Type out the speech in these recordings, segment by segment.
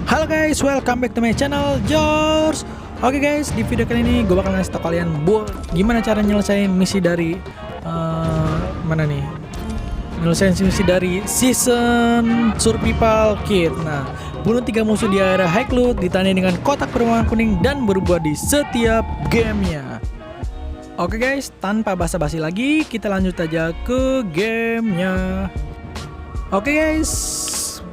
Halo guys, welcome back to my channel George. Oke guys, di video kali ini gue bakal ngasih tau kalian buat gimana cara nyelesain misi dari nyelesain misi dari season survival kit. Nah, bunuh 3 musuh di area high loot ditandai dengan kotak berwarna kuning dan berubah di setiap gamenya. Oke guys, tanpa basa-basi lagi, kita lanjut aja ke gamenya. Oke guys,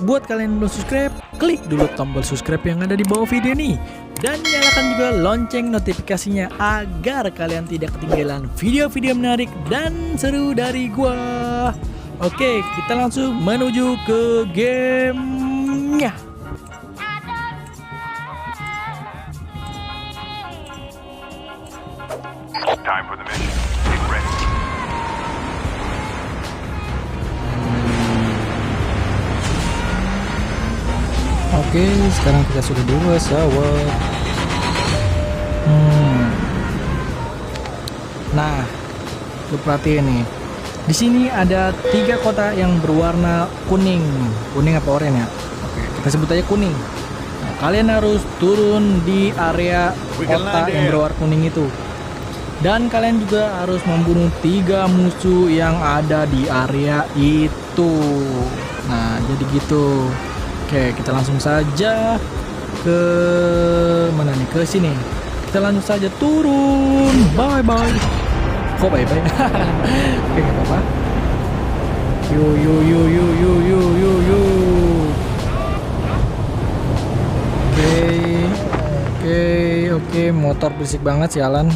buat kalian yang belum subscribe, klik dulu tombol subscribe yang ada di bawah video ini dan nyalakan juga lonceng notifikasinya agar kalian tidak ketinggalan video-video menarik dan seru dari gua. Oke, kita langsung menuju ke gamenya. Time for the mission. Get ready. Oke, sekarang kita sudah dewasa, wah. Nah, lu perhatiin nih. Di sini ada 3 kota yang berwarna kuning. Kuning apa oranye ya? Oke, kita sebut aja kuning. Nah, kalian harus turun di area kota yang berwarna kuning itu. Dan kalian juga harus membunuh 3 musuh yang ada di area itu. Nah, jadi gitu. Oke, kita langsung saja ke mana nih? Ke sini. Kita langsung saja turun. Bye bye. Kok bye bye? Oke, nggak apa-apa. Yo. Oke, motor berisik banget sialan.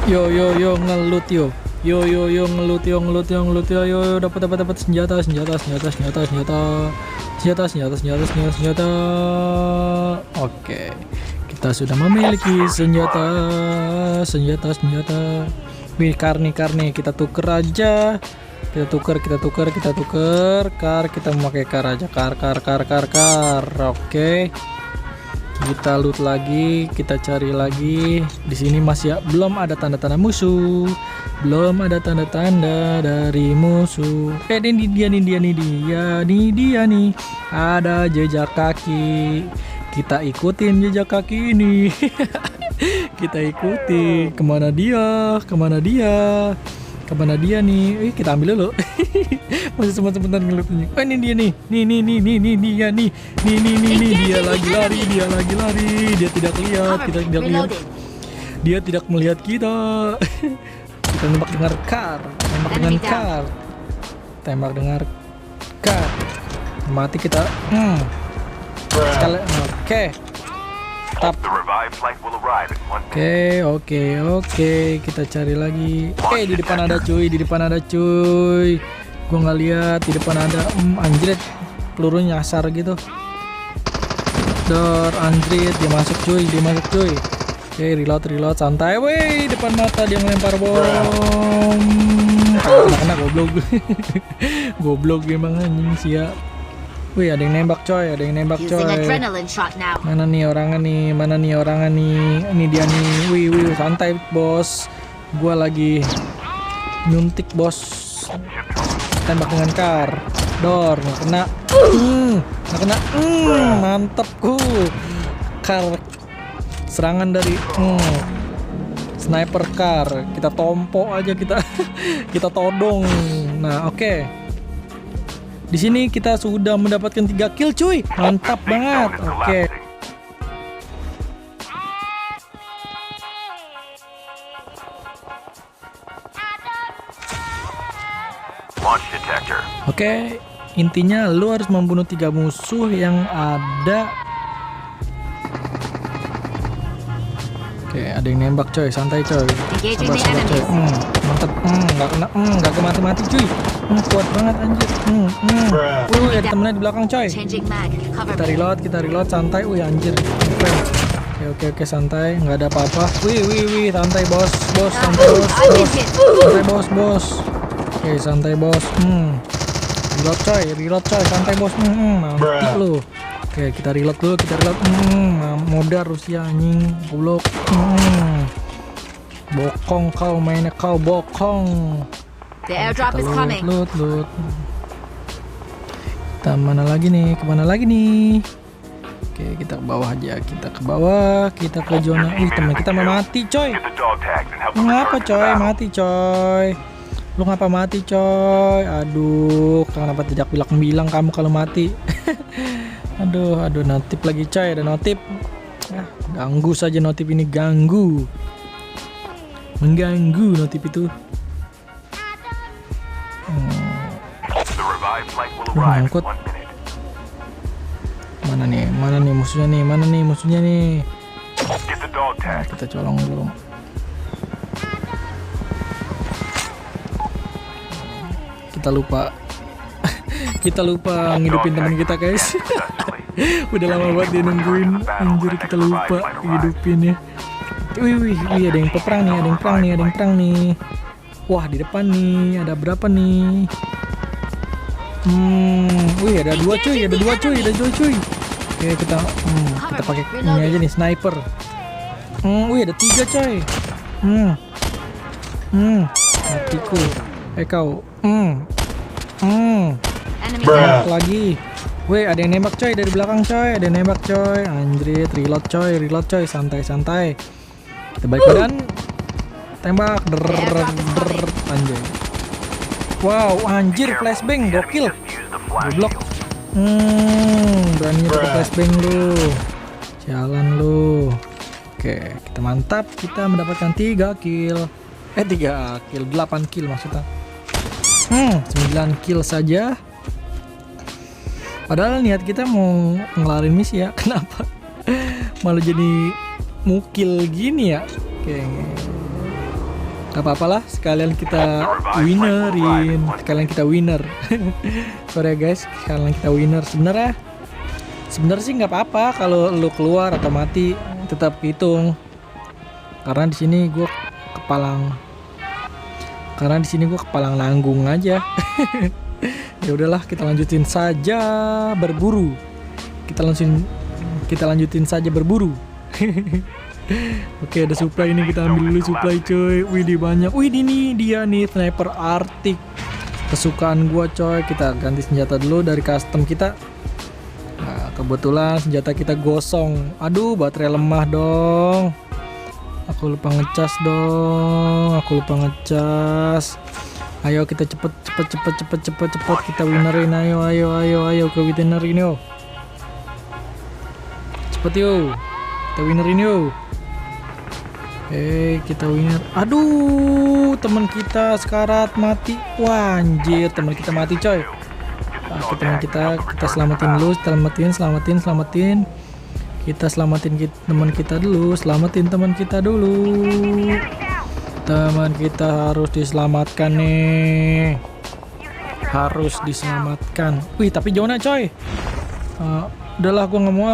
Yo ngelut yo ngelut yo dapat senjata. Oke, kita sudah memiliki senjata. Wih, karni kita tuker aja. Kita tuker. Kita memakai kar aja. Kar. Oke. Kita loot lagi, kita cari lagi. Di sini masih belum ada tanda-tanda musuh. Belum ada tanda-tanda dari musuh. Ini dia nih. Ada jejak kaki. Kita ikutin jejak kaki ini. Kita ikuti. Kemana dia nih? Kita ambil dulu. Masih sempat-sempat ngelupnya. Ini dia nih. Nih. Dia lagi lari. Dia tidak lihat. Dia tidak melihat kita. Kita tembak dengan kar. Mati kita. Sekali. Oke. Tap. Oke. Kita cari lagi. Di depan ada cuy. Gua nggak lihat. Di depan ada. Anjrit. Peluru nyasar gitu. Anjrit. Dia masuk cuy. Oke, reload. Santai. Woi, depan mata dia ngelempar bom. Kena goblok. Goblok emang anjing siap. Wih, ada yang nembak coy. Mana nih orangnya nih? Ini dia nih. Wih, santai bos. Gua lagi nyuntik bos. Tembak dengan kar. Nggak kena. Mantep kar. Serangan dari sniper kar. Kita tompo aja kita todong. Nah, oke. Di sini kita sudah mendapatkan 3 kill cuy. Mantap banget. Oke. Oke, intinya lu harus membunuh 3 musuh yang ada. Oke, ada yang nembak coy, santai coy. Sabar coy. Mantap. Nggak mati cuy. Kuat banget anjir. Ada temennya di belakang coy. Kita reload santai. Wih anjir. Oke, santai, nggak ada apa-apa. Wih, santai bos. Santai bos. Oke, santai bos. Reload coy, santai bos. Mati lu. Oke, kita reload dulu, kita reload. Modar Rusia anjing, goblok. Bokong kau mainnya kau bokong. The airdrop is coming. Loot. Kita mana lagi nih? Kemana lagi nih? Oke, kita ke bawah aja. Kita ke bawah, kita ke zona. Teman kita mau mati, coy. Get the dog tags and help them Ngapa, return to coy? battle. Mati, coy. Lu ngapa mati, coy? Aduh, kenapa tidak bilang kamu kalau mati? Aduh, notif lagi, coy. Ada notif. Ganggu saja notif ini, ganggu. Mengganggu notif itu. The revived flight will Lu arrive in ngangkut. 1 minute. Mana nih musuhnya nih? Get the dog tags. Kita colong dulu. Kita lupa ngidupin teman kita, guys. Udah lama banget dia nungguin. Anjir, kita lupa ngidupin ya. Wih, ada yang perang nih. Wah, di depan nih, ada berapa nih? Ada dua cuy. Oke, kita pakai ini aja nih, sniper. Ada 3 coy. Matiku. Kau. Enemy Nembak lagi. Ada yang nembak coy dari belakang coy. Anjrit, reload coy. Santai. Kita balik badan. Tembak. Anjay. Wow, anjir, flashbang, gokil. Just use the flash. Goblok. Berani pakai flashbang lu. Jalan lu. Oke, kita mantap. Kita mendapatkan 3 kill. 3 kill, 8 kill maksudnya. 9 kill saja. Padahal niat kita mau ngelarin misi ya. Kenapa malah jadi mukil gini ya? Oke. Gak apa-apalah, sekalian kita winnerin. Sorry ya guys, sekalian kita winner. Sebenarnya sih nggak apa-apa kalau lu keluar atau mati, tetap hitung. Karena di sini gue kepalang nanggung aja. Ya udahlah, kita lanjutin saja berburu. Kita lanjutin saja berburu. Oke, ada supply ini, kita ambil dulu supply coy. Widih banyak. Ini dia nih sniper Arctic. Kesukaan gua coy. Kita ganti senjata dulu dari custom kita. Nah, kebetulan senjata kita gosong. Aduh, baterai lemah dong. Aku lupa ngecas dong. Ayo kita cepet kita winnerin. Ayo ke winnerin yo. Cepet yo. Kita winnerin yo. Kita winner. Aduh, teman kita sekarat mati. Wah, anjir, teman kita mati coy. Teman kita selamatin dulu, selamatin. Kita selamatin teman kita dulu, Teman kita harus diselamatkan nih. Wih, tapi zona coy. Udahlah, gua nggak mau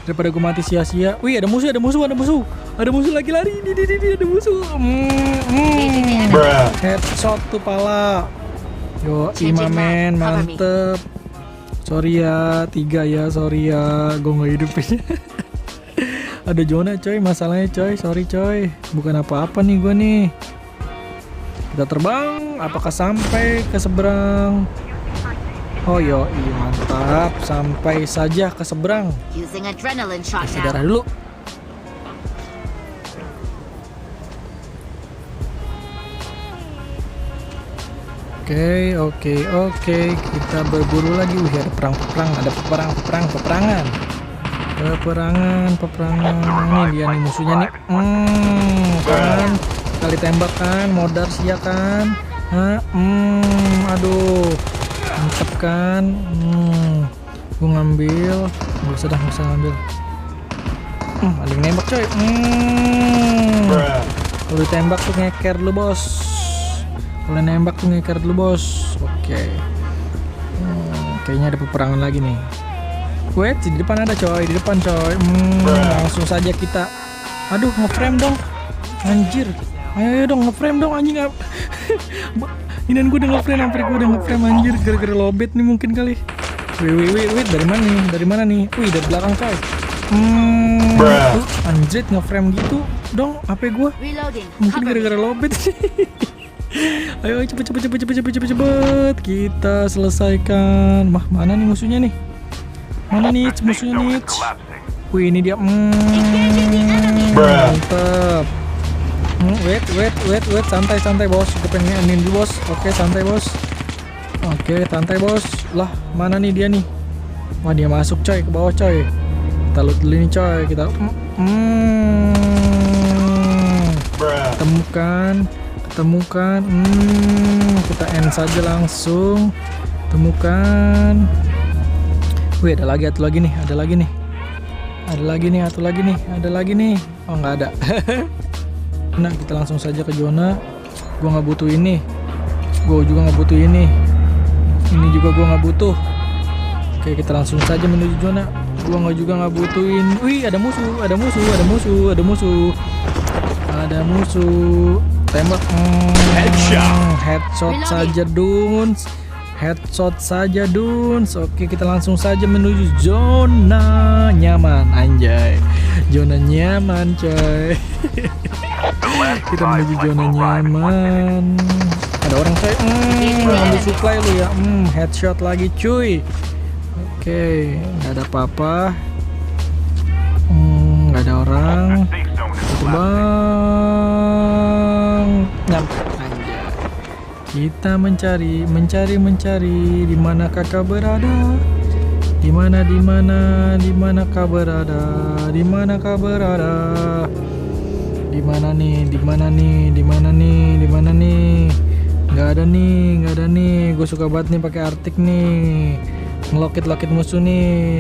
daripada gue mati sia-sia. Wih, ada musuh lagi lari. Ini ada musuh. Headshot tuh pala. Yo, imamen, mantep. Sorry ya, 3 ya, gue nggak hidupin. Ada zona coy, masalahnya coy. Sorry coy, bukan apa-apa nih gue nih. Kita terbang, apakah sampai ke seberang? Oh yo, mantap, sampai saja ke seberang. using adrenaline shot Kasih now. darah dulu. Oke, kita berburu lagi. Wih, ada peperangan. Ini dia nih musuhnya nih. Kan, kali tembak kan, modar sia kan. Aduh, mantep kan. Gue ngambil, nggak usah ngambil. Ada yang nembak coy. Kalau ditembak tuh ngeker dulu bos. Oke. Kayaknya ada peperangan lagi nih. Wait, di depan ada coy, langsung saja kita. Aduh, ngeframe dong. Anjir. Ayo dong, ngeframe dong anjing. Inian gue udah ngeframe, hampir gue udah ngeframe anjir, gara-gara lobet nih mungkin kali. Wait, dari mana nih? Dari mana nih? Wih, dari belakang coy. Anjrit nge-frame gitu dong HP gua. Reloading. Mungkin Cover me. gara-gara lobet. Ayo cepet. Kita selesaikan. Mana nih musuhnya nih? Mana nih The safe musuhnya zone nih? is collapsing. Wih, ini dia. Mantap. Wait. Santai bos. Gue pengen ngeendin dulu bos. Oke, santai bos. Lah, mana nih dia nih? Wah, dia masuk coy, ke bawah coy. Kita loot dulu nih coy. Kita Temukan. Kita end saja langsung. Temukan. Wih, ada lagi nih. Oh, nggak ada. Nah, kita langsung saja ke zona. Gua nggak butuh ini. Gua juga nggak butuh ini. Ini juga gua nggak butuh. Oke, kita langsung saja menuju zona. Gua nggak butuhin. Wih, ada musuh. Tembak. Headshot saja duns. Oke, kita langsung saja menuju zona nyaman. Anjay, zona nyaman coy. Kita menuju zona nyaman. Ada orang coy. Ambil supply lu ya. Headshot lagi cuy. Oke, nggak ada apa-apa. Nggak ada orang. The safe zone is Terbang. Nyampe. Anjay. Kita mencari. Di mana kakak berada? Di mana kau berada? Di mana nih? Nggak ada nih. Gue suka banget nih pakai Arctic nih. Ngelokit musuh nih.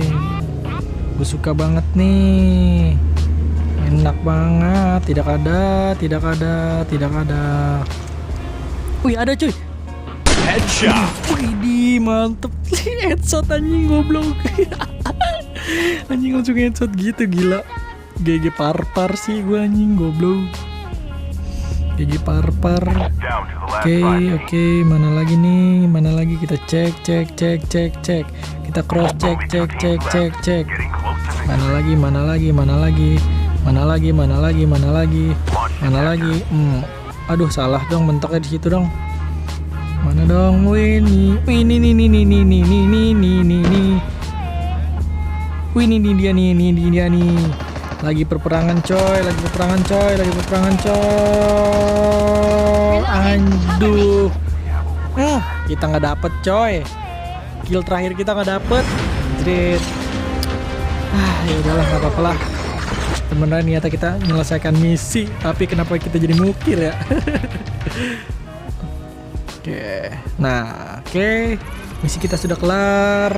Gue suka banget nih. Enak banget. Tidak ada. Wih, ada cuy. headshot. Wih, mantep. Headshot anjing, goblok. Anjing langsung headshot gitu, gila. GG parpar sih gue anjing, goblok. GG parpar. Down to the last Oke, 5 teams. mana lagi nih? Kita cek. Kita cross check. Getting close to victory. Mana lagi? Aduh, salah dong mentoknya di situ dong. Mana dong? Wih, nih. Wih, ini dia nih. Lagi perperangan coy. Aduh. Kita nggak dapet coy. Kill terakhir kita nggak dapet. Jret. Ya udahlah, nggak apa-apa lah. Sebenarnya niatnya kita menyelesaikan misi, tapi kenapa kita jadi mukil ya? Oke. Misi kita sudah kelar.